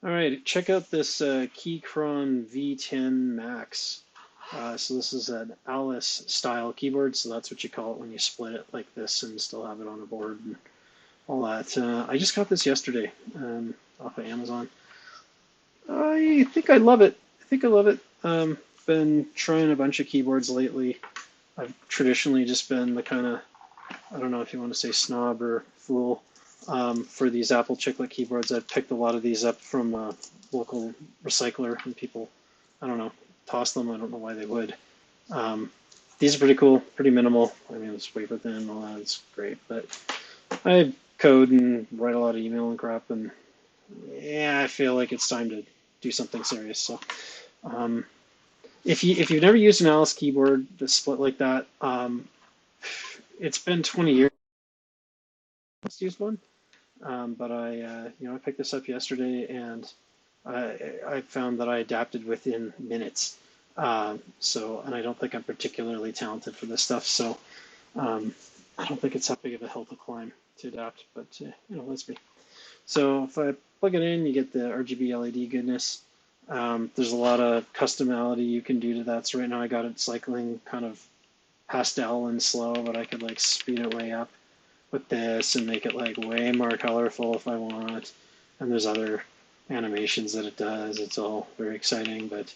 All right, check out this Keychron V10 Max. So this is an Alice style keyboard, so that's what you call it when you split it like this and still have it on a board and all that. I just got this yesterday off of Amazon. I think I love it. I think I love it. Been trying a bunch of keyboards lately. I've traditionally just been the kind of, I don't know if you want to say snob or fool, for these Apple chiclet keyboards. I've picked a lot of these up from a local recycler, and people, I don't know, toss them. I don't know why they would. Um, these are pretty cool, pretty minimal. I mean, it's wafer thin and all that. It's great, but I code and write a lot of email and crap, and yeah, I feel like it's time to do something serious. So, um, if you've never used an Alice keyboard that's split like that, it's been 20 years since I used one. But I picked this up yesterday, and I found that I adapted within minutes. And I don't think I'm particularly talented for this stuff, so um, I don't think it's that big of a hill to climb to adapt. But let's be. So if I plug it in, you get the RGB LED goodness. There's a lot of customality you can do to that. So right now I got it cycling kind of pastel and slow, but I could like speed it way up with this and make it like way more colorful if I want. And there's other animations that it does. It's all very exciting, but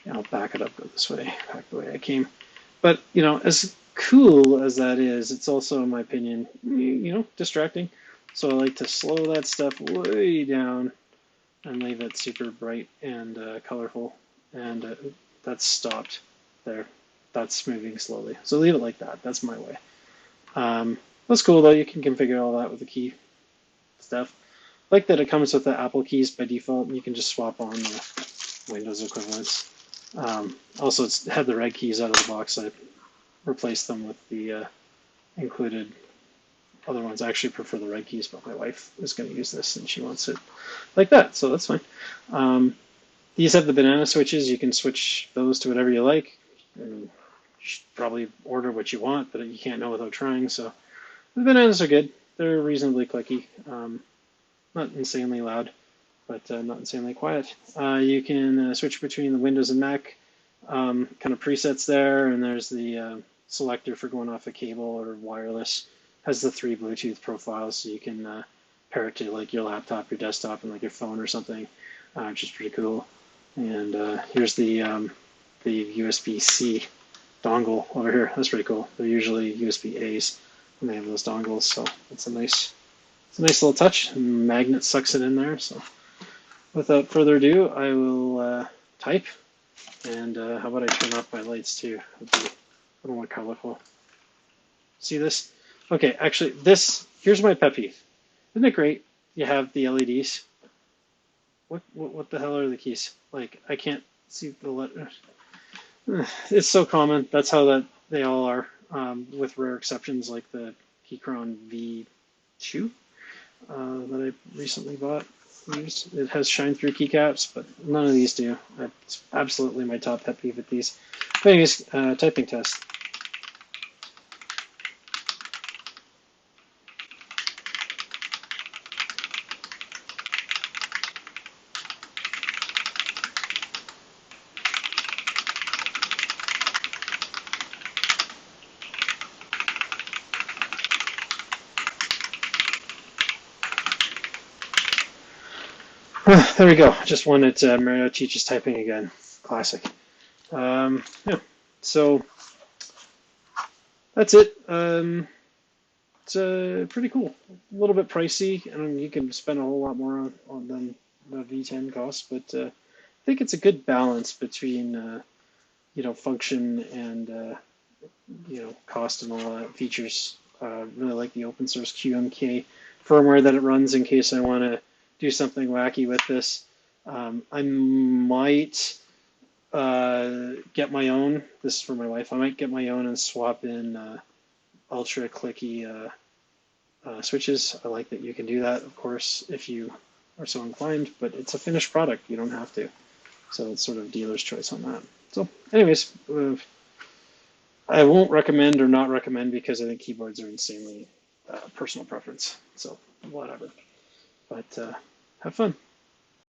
I'll back it up, go this way, back the way I came. But as cool as that is, it's also, in my opinion, distracting. So I like to slow that stuff way down and leave it super bright and colorful. And that's stopped there. That's moving slowly. So leave it like that. That's my way. Um, that's cool though. You can configure all that with the key stuff. Like that it comes with the Apple keys by default, and you can just swap on the Windows equivalents. Also, it's had the red keys out of the box. I replaced them with the included other ones. I actually prefer the red keys, but my wife is going to use this and she wants it like that, so that's fine. These have the banana switches. You can switch those to whatever you like. I mean, you should probably order what you want, but you can't know without trying. So the bananas are good. They're reasonably clicky. Not insanely loud, but not insanely quiet. You can switch between the Windows and Mac kind of presets there, and there's the selector for going off a cable or wireless. Has the 3 Bluetooth profiles, so you can pair it to like your laptop, your desktop, and like your phone or something, which is pretty cool. And here's the USB-C dongle over here. That's pretty cool. They're usually USB-A's when they have those dongles, so it's a nice little touch. Magnet sucks it in there. So without further ado, I will type. And how about I turn off my lights too? It'd be a little more colorful. See this? Okay, actually, here's my pet peeve. Isn't it great? You have the LEDs. What the hell are the keys? Like, I can't see the letters. It's so common. That's how they all are, with rare exceptions like the Keychron V2 that I recently bought. It has shine through keycaps, but none of these do. It's absolutely my top pet peeve with these. But anyways, typing test. There we go. Just wanted Mario teaches typing again. Classic. Yeah. So that's it. It's pretty cool. A little bit pricey. I mean, you can spend a whole lot more on than the V10 costs, but I think it's a good balance between function and cost and all that features. Really like the open source QMK firmware that it runs in case I want to do something wacky with this. I might get my own. This is for my wife. I might get my own and swap in ultra clicky switches. I like that you can do that, of course, if you are so inclined, but it's a finished product. You don't have to. So it's sort of dealer's choice on that. So anyways, I won't recommend or not recommend because I think keyboards are insanely personal preference. So whatever. But have fun.